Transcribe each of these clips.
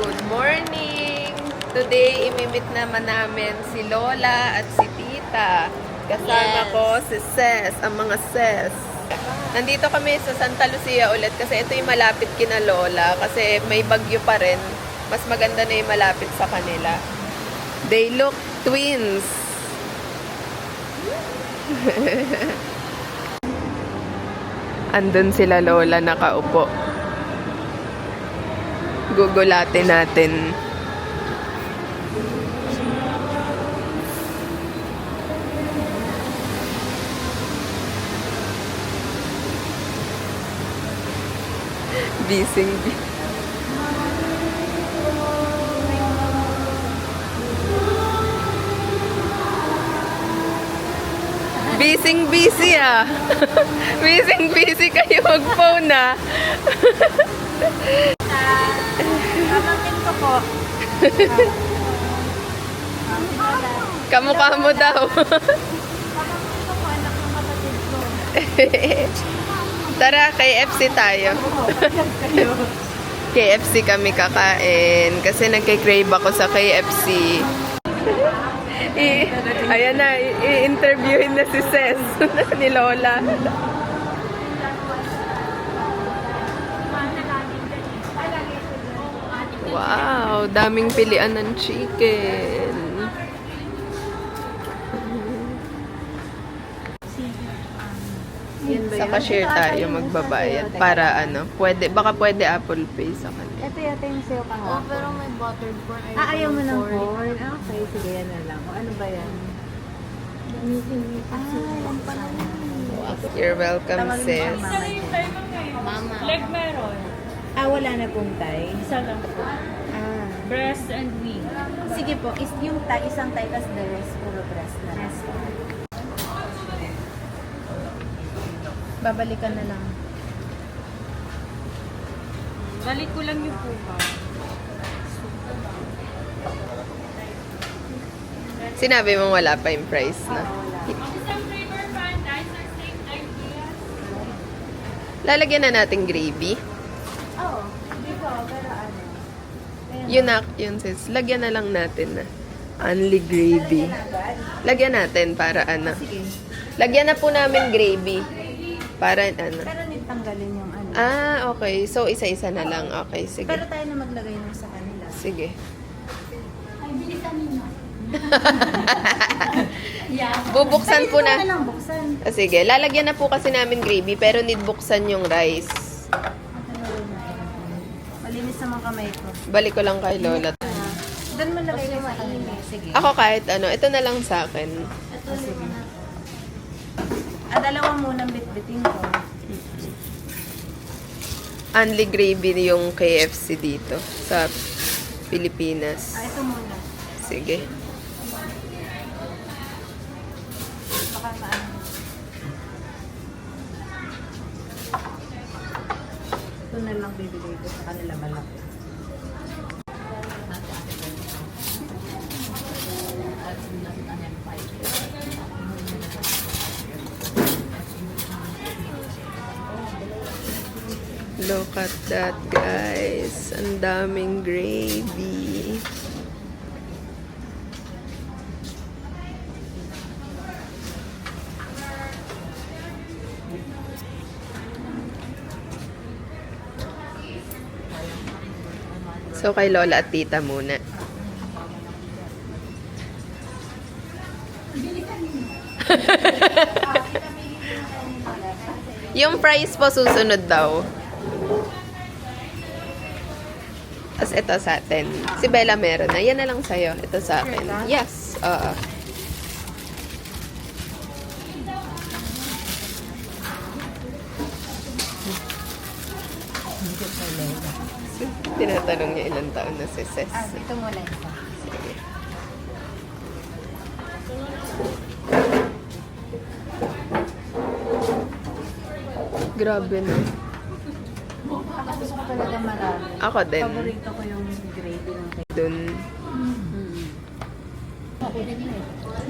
Good morning! Today, imimit naman namin si Lola at si Tita. Kasama ko si Ses, ang mga Ses. Nandito kami sa Santa Lucia ulit kasi ito yung malapit kina Lola kasi may bagyo pa rin. Mas maganda na yung malapit sa kanila. They look twins. Andun sila Lola nakaupo. Gugulatin natin. Bising. Bising busy ah. Bising busy kayo mag-phone ah. Pamangkin ko po. Kamukha mo daw. Pamangkin ko po, anak ng kapatid ko. Tara, KFC tayo. KFC kami kakain. Kasi nagkikrave ako sa KFC. Ayan na, i-interviewin na si Ses ni Lola. Wow, daming pilian ng chicken. Sa cashier tayo magbabayad para ano, baka pwede Apple Pay sa kanila. Ito yata yung sa'yo ka nga. Pero may buttered corn. Ayaw mo ng corn? Okay, sige, yan na lang. Ano ba yan? Yan pala. You're welcome, Sis. Mama. Leg meron. Wala na pong tay. Isa lang po. Breast and wing. Sige po, yung tay, isang tay, tas the rest, puro breast na lang. Babalikan na lang. Balik ko lang yung puka. Sinabi mo wala pa yung price na. Isang flavor fan, nice or steak idea. Lalagyan na natin gravy. Oo, dito, pero ano? Yun sis. Lagyan na lang natin na. Only gravy. Lagyan natin para ano. Sige. Lagyan na po namin gravy. Para ano. Pero nitanggalin yung ano. Okay. So, isa-isa na lang. Okay, sige. Pero tayo na maglagay nung sa kanila. Sige. Ay, bilisan ninyo. Bubuksan po Pwede mo na na. lang buksan. Sige. Lalagyan na po kasi namin gravy pero need buksan yung rice. Malinis naman kamay ko. Balik ko lang kay Lola. Doon mo lagay yung mainit. Sige. Ako kahit ano. Ito na lang sa akin. Sige. Dalawa munang bitbitin ko. Only gravy yung KFC dito sa Pilipinas. Ito muna. Sige. Baka maano. Ito na lang bibigay ko sa kanila malaki. Look at that, guys. Ang daming gravy. So, kay Lola at Tita muna. Yung price po susunod daw. Tapos ito sa atin. Si Bella meron na. Yan na lang sa'yo. Ito sa akin. Yes. Oo. Tinatanong niya ilang taon na si Ses. Dito muna isa. Sige. Grabe no. Gusto ko talaga marami. Ako din. Paborito ko yung gravy ng Dun.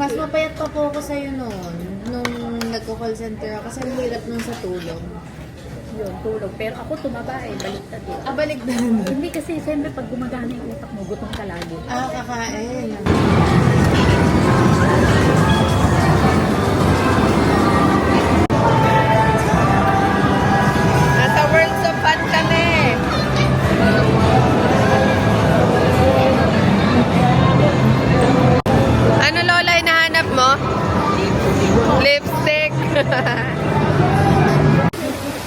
Mas mapayat pa po ako sa'yo noon. Nung nagko-call center ako. Kasi ang hirap nun sa tulong. Yun, tulog. Pero ako tumaba eh, baliktad eh. Balik na. Hindi kasi, siyempre, pag gumagana yung utak mo, gutom ka lagi. Kakain. Nasa Worlds of Fun kami. Ano, Lola, hinahanap mo? Lipstick.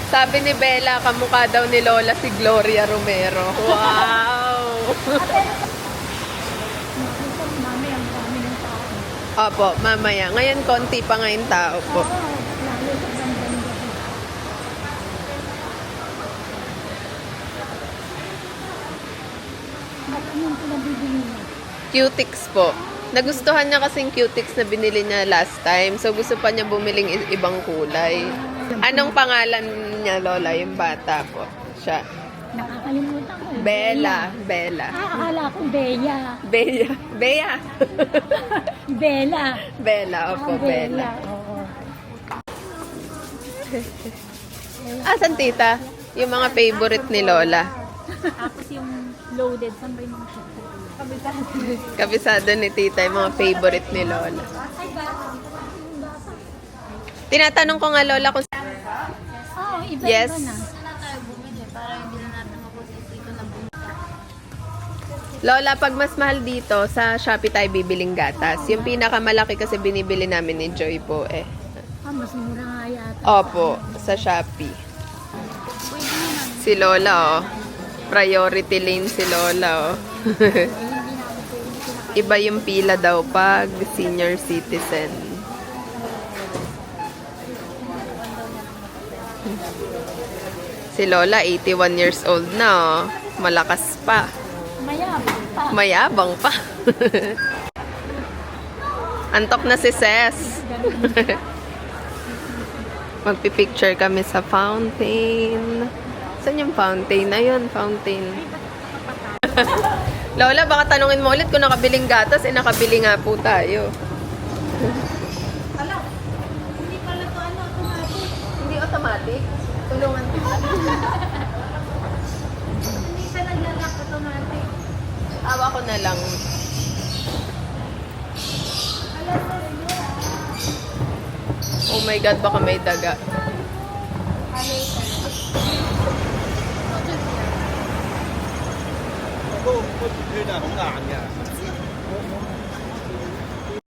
Sabi ni Bella, kamukha daw ni Lola si Gloria Romero. Wow! Mami, ang dami ng tao. Opo, mamaya. Ngayon, konti pa ngayon tao po. Oo, lalo sa ganda. At anong pinabibili mo? Cutix po. Nagustuhan niya kasing Cutix na binili niya last time. So, gusto pa niya bumiling ibang kulay. Anong pangalan niya, Lola? Yung bata po. Siya. Nakakalimutan ko. Bella. Bella. Akala ko Bea. Bea. Bea. Bella. Bella. Opo, Bella. Oo. Asan, tita? Yung mga favorite ni Lola. Tapos yung loaded, saan ba yung mga shop? Kabisado ni tita yung mga favorite ni Lola. Tinatanong ko nga, Lola, kung Oo, iba-iba Yes. na. Lola, pag mas mahal dito, sa Shopee tayo bibiling gatas. Yung pinakamalaki kasi binibili namin ni Joy po eh. Mas mura nga yata. Opo, sa Shopee. Si Lola, oh. Priority lane si Lola, oh. Iba yung pila daw pag senior citizen. Si Lola, 81 years old na, oh. Malakas pa. Mayabang pa. Mayabang pa. Antok na si Ses. Magpipicture kami sa fountain. Saan yung fountain? Ayun, fountain. Lola, baka tanungin mo ulit kung nakabiling gatas. Nakabili nga po tayo. Hindi pala to automatic. Hindi automatic? Tulungan kita. Hindi siya naglalak automatic. Awa ko na lang. Oh my God, baka may daga. có đưa ra không ngàn nha